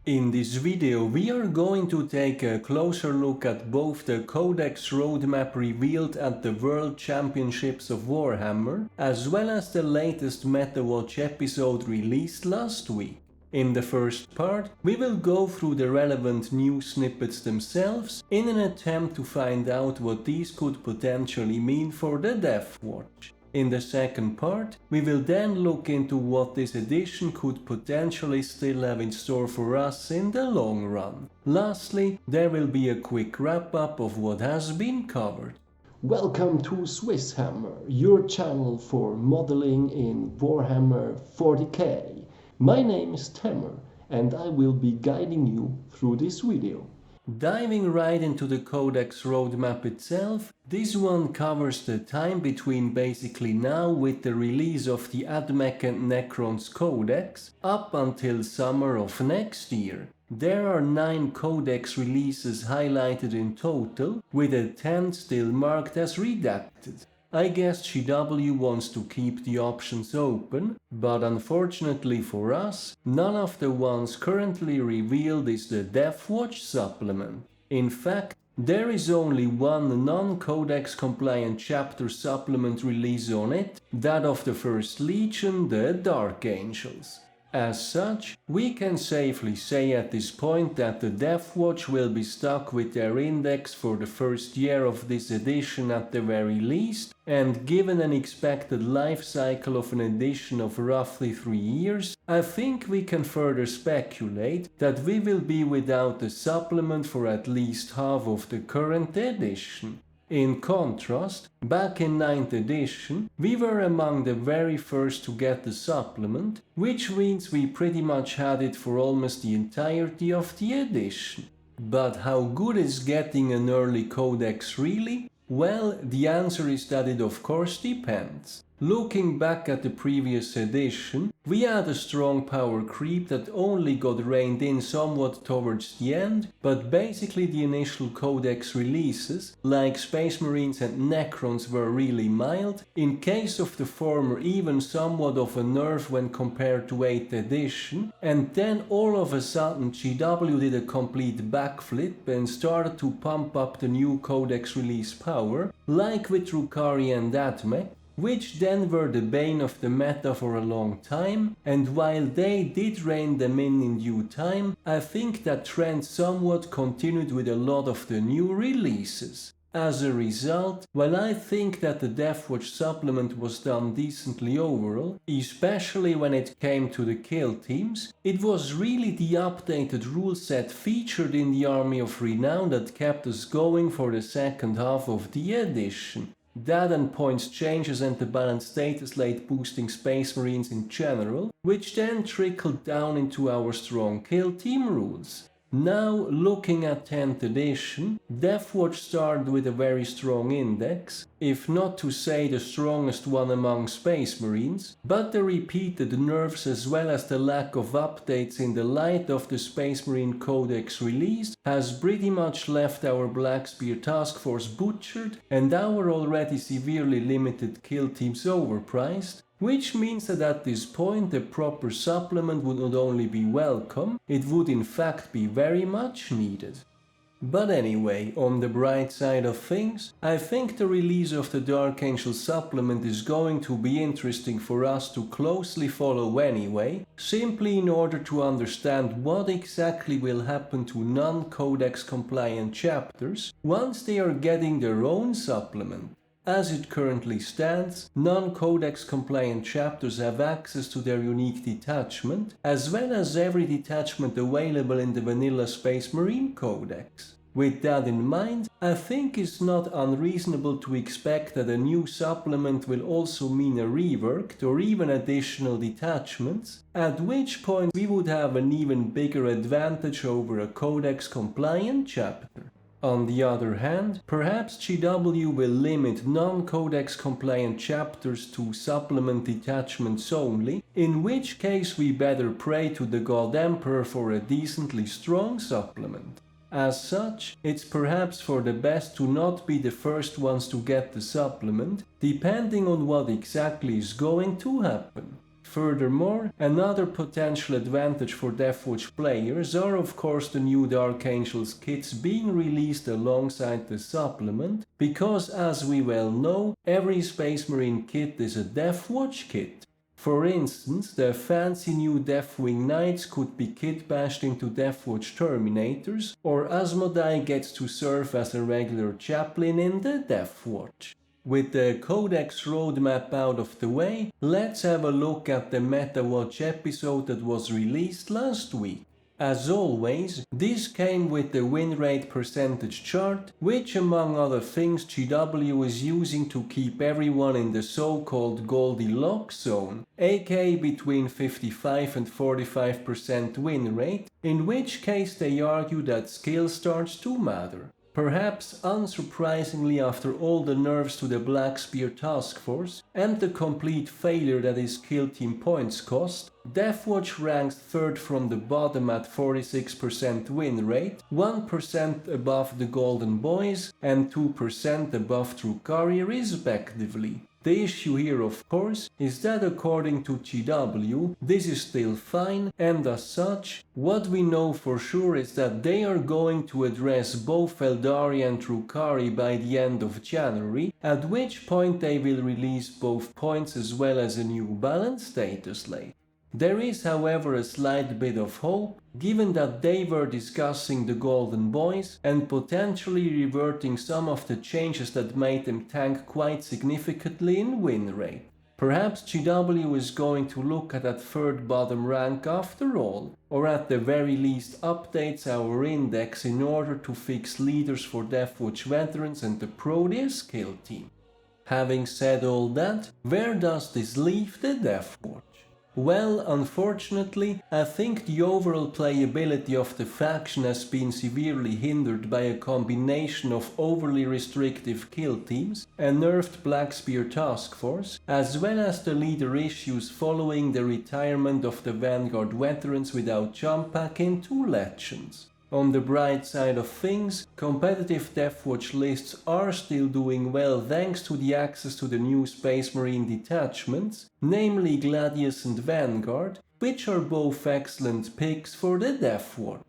In this video we are going to take a closer look at both the Codex roadmap revealed at the World Championships of Warhammer, as well as the latest Metawatch episode released last week. In the first part, we will go through the relevant new snippets themselves in an attempt to find out what these could potentially mean for the Deathwatch. In the second part, we will then look into what this edition could potentially still have in store for us in the long run. Lastly, there will be a quick wrap-up of what has been covered. Welcome to SwissHammer, your channel for modeling in Warhammer 40k. My name is Tammer, and I will be guiding you through this video. Diving right into the Codex roadmap itself, this one covers the time between basically now with the release of the AdMech and Necron's Codex up until summer of next year. There are 9 Codex releases highlighted in total, with a 10th still marked as redacted. I guess GW wants to keep the options open, but unfortunately for us, none of the ones currently revealed is the Deathwatch supplement. In fact, there is only one non-codex-compliant chapter supplement release on it, that of the First Legion, the Dark Angels. As such, we can safely say at this point that the Deathwatch will be stuck with their index for the first year of this edition at the very least, and given an expected life cycle of an edition of roughly 3 years, I think we can further speculate that we will be without a supplement for at least half of the current edition. In contrast, back in 9th edition, we were among the very first to get the supplement, which means we pretty much had it for almost the entirety of the edition. But how good is getting an early codex really? Well, the answer is that it of course depends. Looking back at the previous edition, we had a strong power creep that only got reined in somewhat towards the end, but basically the initial codex releases, like Space Marines and Necrons, were really mild, in case of the former even somewhat of a nerf when compared to 8th edition, and then all of a sudden GW did a complete backflip and started to pump up the new codex release power, like with Drukhari and AdMech, which then were the bane of the meta for a long time, and while they did rein them in due time, I think that trend somewhat continued with a lot of the new releases. As a result, while I think that the Deathwatch supplement was done decently overall, especially when it came to the kill teams, it was really the updated rule set featured in the Army of Renown that kept us going for the second half of the edition. That and points changes and the balanced status late boosting Space Marines in general, which then trickled down into our strong kill team rules. Now, looking at 10th edition, Deathwatch started with a very strong index, if not to say the strongest one among Space Marines, but the repeated nerfs as well as the lack of updates in the light of the Space Marine Codex release has pretty much left our Black Spear task force butchered and our already severely limited kill teams overpriced, which means that at this point a proper supplement would not only be welcome, it would in fact be very much needed. But anyway, on the bright side of things, I think the release of the Dark Angel supplement is going to be interesting for us to closely follow anyway, simply in order to understand what exactly will happen to non-codex compliant chapters once they are getting their own supplement. As it currently stands, non-codex compliant chapters have access to their unique detachment, as well as every detachment available in the vanilla Space Marine Codex. With that in mind, I think it's not unreasonable to expect that a new supplement will also mean a reworked or even additional detachments, at which point we would have an even bigger advantage over a codex compliant chapter. On the other hand, perhaps GW will limit non-codex compliant chapters to supplement detachments only, in which case we better pray to the God Emperor for a decently strong supplement. As such, it's perhaps for the best to not be the first ones to get the supplement, depending on what exactly is going to happen. Furthermore, another potential advantage for Deathwatch players are of course the new Dark Angels kits being released alongside the supplement, because as we well know, every Space Marine kit is a Deathwatch kit. For instance, the fancy new Deathwing Knights could be kit bashed into Deathwatch Terminators, or Asmodai gets to serve as a regular chaplain in the Deathwatch. With the Codex roadmap out of the way, let's have a look at the Metawatch episode that was released last week. As always, this came with the win rate percentage chart, which among other things GW is using to keep everyone in the so-called Goldilocks zone, aka between 55 and 45% win rate, in which case they argue that skill starts to matter. Perhaps unsurprisingly, after all the nerfs to the Black Spear task force and the complete failure that is kill team points cost, Deathwatch ranks third from the bottom at 46% win rate, 1% above the Golden Boys and 2% above Drukhari respectively. The issue here, of course, is that according to GW, this is still fine, and as such, what we know for sure is that they are going to address both Eldari and Drukhari by the end of January, at which point they will release both points as well as a new balance status slate. There is, however, a slight bit of hope, given that they were discussing the Golden Boys and potentially reverting some of the changes that made them tank quite significantly in win rate. Perhaps GW is going to look at that third bottom rank after all, or at the very least updates our index in order to fix leaders for Deathwatch veterans and the Proteus kill team. Having said all that, where does this leave the Deathwatch? Well, unfortunately, I think the overall playability of the faction has been severely hindered by a combination of overly restrictive kill teams, a nerfed Black Spear task force, as well as the leader issues following the retirement of the Vanguard veterans without jump pack into Legends. On the bright side of things, competitive Deathwatch lists are still doing well thanks to the access to the new Space Marine detachments, namely Gladius and Vanguard, which are both excellent picks for the Deathwatch.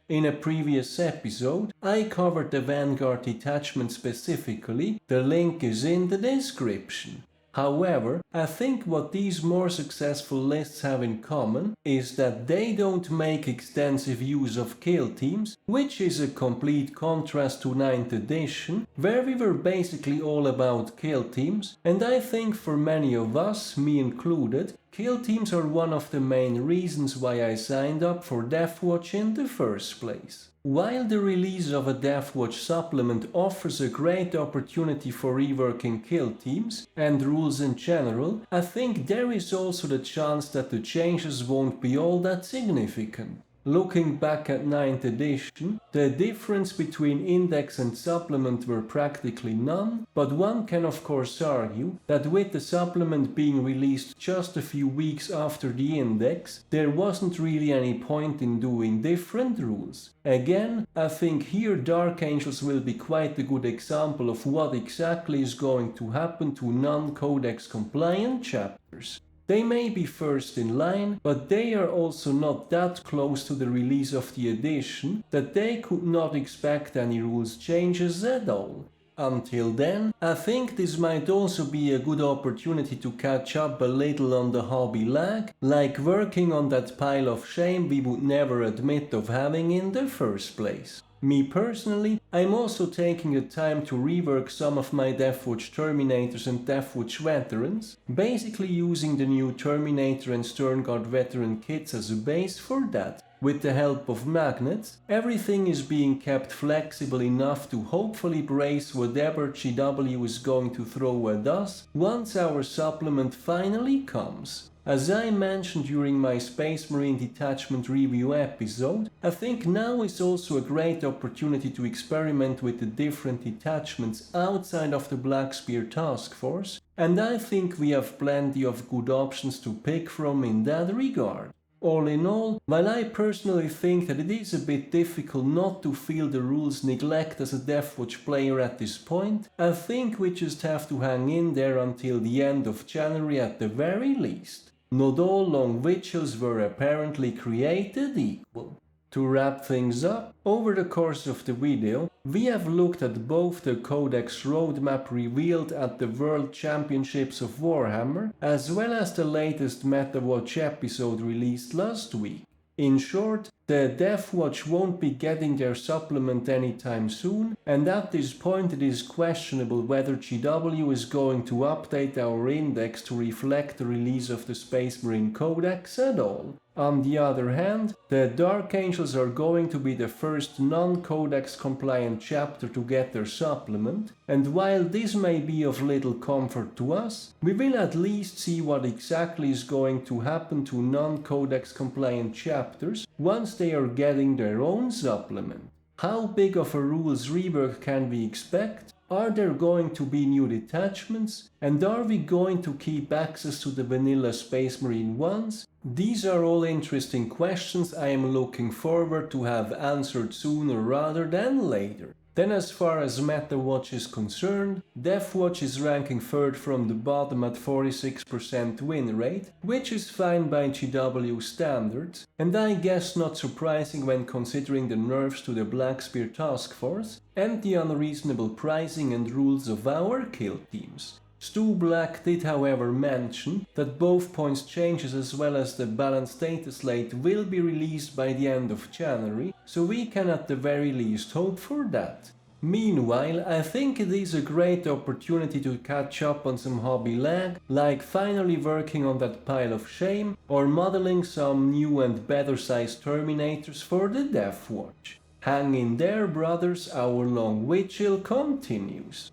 In a previous episode, I covered the Vanguard detachment specifically, the link is in the description. However, I think what these more successful lists have in common is that they don't make extensive use of kill teams, which is a complete contrast to 9th edition, where we were basically all about kill teams, and I think for many of us, me included, kill teams are one of the main reasons why I signed up for Deathwatch in the first place. While the release of a Deathwatch supplement offers a great opportunity for reworking kill teams and rules in general, I think there is also the chance that the changes won't be all that significant. Looking back at 9th edition, the difference between index and supplement were practically none, but one can of course argue that with the supplement being released just a few weeks after the index, there wasn't really any point in doing different rules. Again, I think here Dark Angels will be quite a good example of what exactly is going to happen to non-codex-compliant chapters. They may be first in line, but they are also not that close to the release of the edition that they could not expect any rules changes at all. Until then, I think this might also be a good opportunity to catch up a little on the hobby lag, like working on that pile of shame we would never admit of having in the first place. Me personally, I'm also taking the time to rework some of my Deathwatch Terminators and Deathwatch Veterans, basically using the new Terminator and Sternguard Veteran kits as a base for that. With the help of magnets, everything is being kept flexible enough to hopefully brace whatever GW is going to throw at us once our supplement finally comes. As I mentioned during my Space Marine Detachment review episode, I think now is also a great opportunity to experiment with the different detachments outside of the Black Spear task force, and I think we have plenty of good options to pick from in that regard. All in all, while I personally think that it is a bit difficult not to feel the rules neglect as a Deathwatch player at this point, I think we just have to hang in there until the end of January at the very least. Not all long vigils were apparently created equal. To wrap things up, over the course of the video, we have looked at both the Codex roadmap revealed at the World Championships of Warhammer, as well as the latest Metawatch episode released last week. In short, the Deathwatch won't be getting their supplement anytime soon, and at this point it is questionable whether GW is going to update our index to reflect the release of the Space Marine Codex at all. On the other hand, the Dark Angels are going to be the first non-codex compliant chapter to get their supplement, and while this may be of little comfort to us, we will at least see what exactly is going to happen to non-codex compliant chapters once they are getting their own supplement. How big of a rules rework can we expect? Are there going to be new detachments? And are we going to keep access to the vanilla Space Marine ones? These are all interesting questions I am looking forward to have answered sooner rather than later. Then as far as Metawatch is concerned, Deathwatch is ranking third from the bottom at 46% win rate, which is fine by GW standards, and I guess not surprising when considering the nerfs to the Blackspear task force and the unreasonable pricing and rules of our kill teams. Stu Blacks did however mention that both points changes as well as the balanced data slate will be released by the end of January, so we can at the very least hope for that. Meanwhile, I think it is a great opportunity to catch up on some hobby lag, like finally working on that pile of shame or modeling some new and better sized Terminators for the Deathwatch. Hang in there, brothers, our long vigil continues.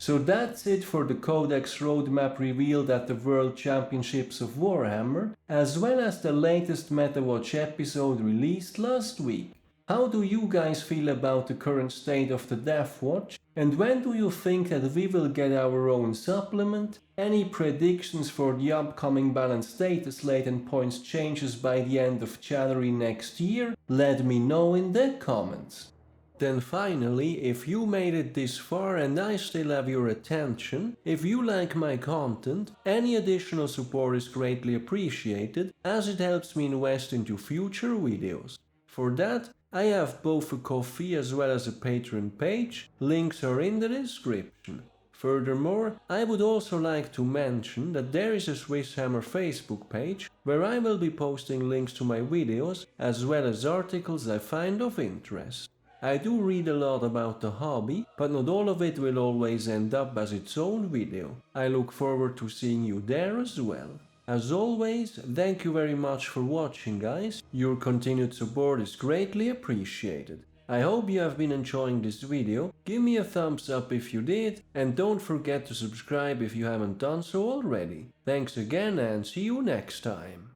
So that's it for the Codex roadmap revealed at the World Championships of Warhammer, as well as the latest Metawatch episode released last week. How do you guys feel about the current state of the Deathwatch? And when do you think that we will get our own supplement? Any predictions for the upcoming balanced data slate and points changes by the end of January next year? Let me know in the comments. Then finally, if you made it this far and I still have your attention, if you like my content, any additional support is greatly appreciated as it helps me invest into future videos. For that, I have both a Ko-fi as well as a Patreon page, links are in the description. Furthermore, I would also like to mention that there is a SwissHammer Facebook page where I will be posting links to my videos as well as articles I find of interest. I do read a lot about the hobby, but not all of it will always end up as its own video. I look forward to seeing you there as well. As always, thank you very much for watching, guys. Your continued support is greatly appreciated. I hope you have been enjoying this video. Give me a thumbs up if you did, and don't forget to subscribe if you haven't done so already. Thanks again and see you next time.